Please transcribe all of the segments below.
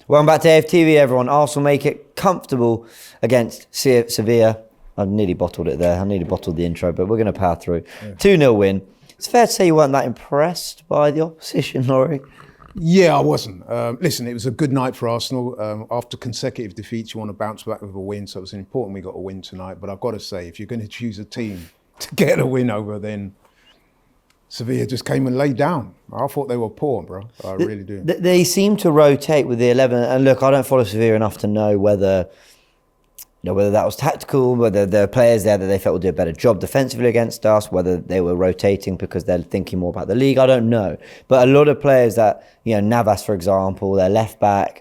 Welcome back to AFTV, everyone. Arsenal make it comfortable against Sevilla. I nearly bottled it there. I nearly bottled the intro, but we're going to power through. 2-0 win. It's fair to say you weren't that impressed by the opposition, Laurie. Yeah, I wasn't. Listen, it was a good night for Arsenal. After consecutive defeats, you want to bounce back with a win, so it was important we got a win tonight. But I've got to say, if you're going to choose a team to get a win over, then Sevilla just came and laid down. I thought they were poor, bro. I really do. They seem to rotate with the 11. And look, I don't follow Sevilla enough to know whether that was tactical, whether there are players there that they felt would do a better job defensively against us, whether they were rotating because they're thinking more about the league. I don't know. But a lot of players that, Navas, for example, their left back,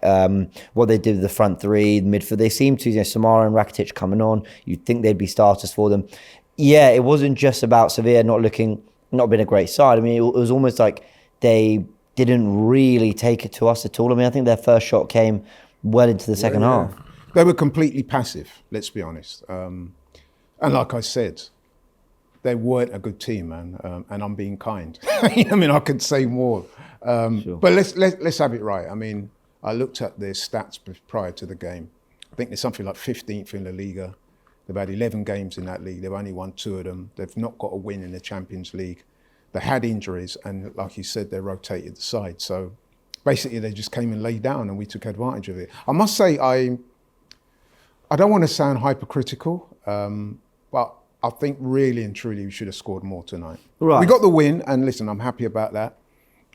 what they did with the front three, the midfield, they seem to, Samara and Rakitic coming on. You'd think they'd be starters for them. Yeah, it wasn't just about Sevilla not being a great side. I mean, it was almost like they didn't really take it to us at all. I mean, I think their first shot came well into the second half. They were completely passive, let's be honest. And like I said, they weren't a good team, man. And I'm being kind. I mean, I could say more. Sure. But let's have it right. I mean, I looked at their stats prior to the game. I think they're something like 15th in La Liga. They've had 11 games in that league. They've only won 2 of them. They've not got a win in the Champions League. They had injuries, and like you said, they rotated the side. So basically, they just came and laid down, and we took advantage of it. I must say, I don't want to sound hypercritical, but I think really and truly we should have scored more tonight. Right. We got the win, and listen, I'm happy about that.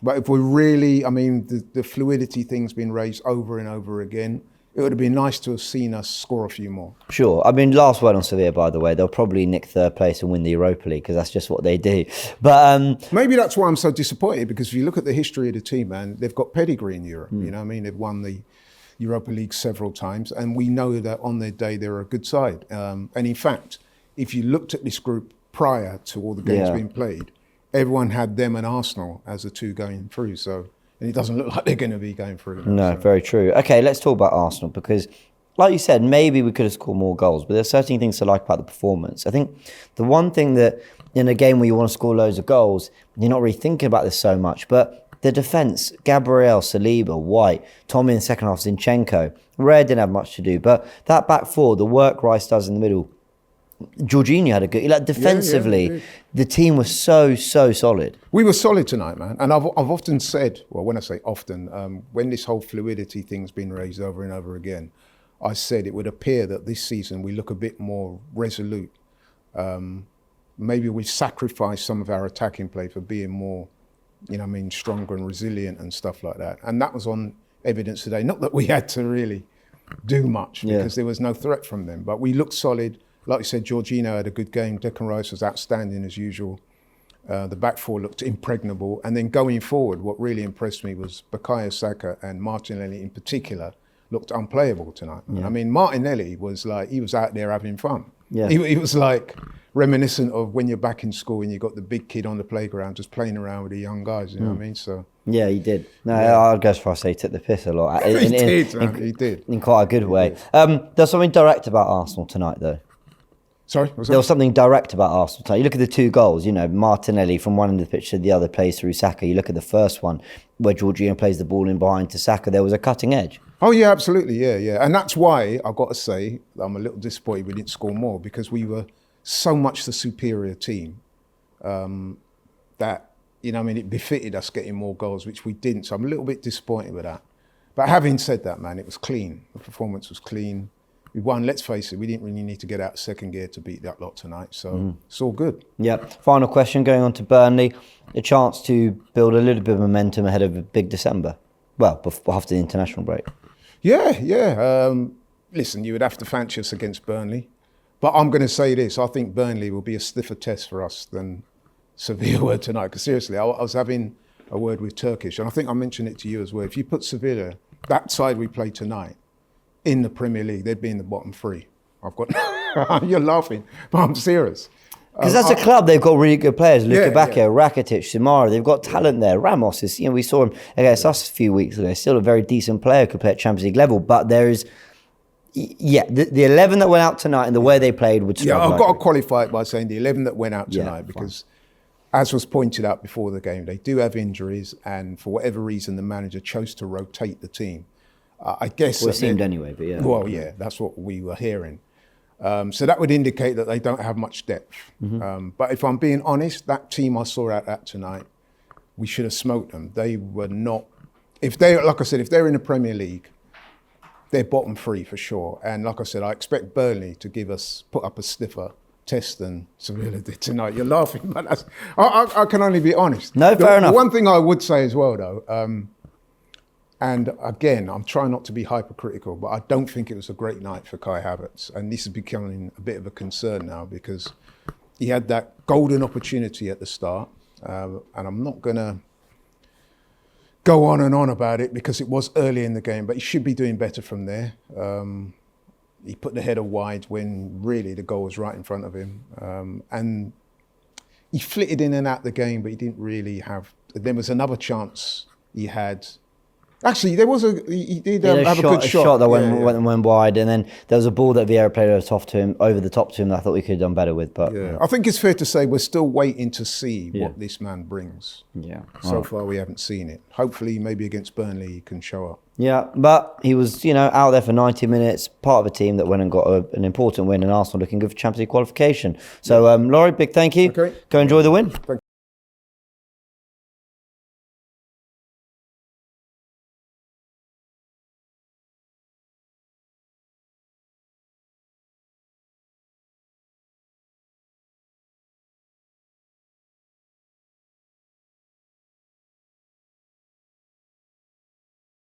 But if we really, I mean, the fluidity thing's been raised over and over again. It would have been nice to have seen us score a few more. Sure. I mean, last word on Sevilla, by the way, they'll probably nick third place and win the Europa League because that's just what they do. But maybe that's why I'm so disappointed, because if you look at the history of the team, man, they've got pedigree in Europe. You know what I mean? They've won the Europa League several times, and we know that on their day they're a good side. And in fact, if you looked at this group prior to all the games being played, everyone had them and Arsenal as the two going through. So. And it doesn't look like they're going to be going through. No, very true. Okay, let's talk about Arsenal, because, like you said, maybe we could have scored more goals, but there's certain things to like about the performance. I think the one thing that in a game where you want to score loads of goals, you're not really thinking about this so much, but the defence, Gabriel, Saliba, White, Tommy in the second half, Zinchenko, Rare didn't have much to do, but that back four, the work Rice does in the middle, Jorginho had a good, defensively, the team was so solid. We were solid tonight, man. And I've often said, well, when I say often, when this whole fluidity thing's been raised over and over again, I said it would appear that this season we look a bit more resolute. Maybe we sacrificed some of our attacking play for being more, stronger and resilient and stuff like that. And that was on evidence today. Not that we had to really do much because there was no threat from them, but we looked solid. Like you said, Jorginho had a good game. Declan Rice was outstanding as usual. The back four looked impregnable. And then going forward, what really impressed me was Bukayo Saka and Martinelli in particular looked unplayable tonight. Yeah. I mean, Martinelli was like, he was out there having fun. Yeah. He was like reminiscent of when you're back in school and you got the big kid on the playground just playing around with the young guys, you know what I mean? So yeah, he did. No, I'd go as far as say he took the piss a lot. He did. In quite a good way. There's something direct about Arsenal tonight, though. Sorry? There was something direct about Arsenal tonight. You look at the 2 goals, Martinelli from one end of the pitch to the other plays through Saka. You look at the first one where Jorginho plays the ball in behind to Saka. There was a cutting edge. Oh, yeah, absolutely. Yeah. And that's why I've got to say I'm a little disappointed we didn't score more, because we were so much the superior team that, it befitted us getting more goals, which we didn't. So I'm a little bit disappointed with that. But having said that, man, it was clean. The performance was clean. We won, let's face it, we didn't really need to get out of second gear to beat that lot tonight. So it's all good. Yeah. Final question, going on to Burnley. A chance to build a little bit of momentum ahead of a big December. Well, after the international break. Yeah. Listen, you would have to fancy us against Burnley. But I'm going to say this. I think Burnley will be a stiffer test for us than Sevilla were tonight. Because seriously, I was having a word with Turkish, and I think I mentioned it to you as well. If you put Sevilla, that side we played tonight, in the Premier League, they'd be in the bottom 3. You're laughing, but I'm serious. Because that's a club, they've got really good players. Luka Bacchio, Rakitic, Samara, they've got talent there. Ramos is, we saw him against us a few weeks ago. Still a very decent player, could play at Champions League level. But there is, the 11 that went out tonight and the way they played would struggle. Yeah, I've got to qualify it by saying the 11 that went out tonight, because as was pointed out before the game, they do have injuries, and for whatever reason, the manager chose to rotate the team. I guess... Well, it seemed anyway, but yeah. Well, yeah, that's what we were hearing. So that would indicate that they don't have much depth. But if I'm being honest, that team I saw out that tonight, we should have smoked them. They were not... like I said, if they're in the Premier League, they're bottom three for sure. And like I said, I expect Burnley to put up a stiffer test than Sevilla did tonight. You're laughing, but I can only be honest. No, fair enough. The one thing I would say as well, though, and again, I'm trying not to be hypercritical, but I don't think it was a great night for Kai Havertz. And this is becoming a bit of a concern now because he had that golden opportunity at the start. And I'm not going to go on and on about it because it was early in the game, but he should be doing better from there. He put the header wide when really the goal was right in front of him. And he flitted in and out the game, but he didn't really have... There was another chance he had. Actually, he did have a good shot. A shot that went wide, and then there was a ball that Vieira played over the top to him that I thought we could have done better with. But yeah. I think it's fair to say we're still waiting to see what this man brings. Yeah. So far, we haven't seen it. Hopefully, maybe against Burnley, he can show up. Yeah, but he was, out there for 90 minutes, part of a team that went and got an important win, and Arsenal looking good for Champions League qualification. So, Laurie, big thank you. Okay. Go enjoy the win. Thank you.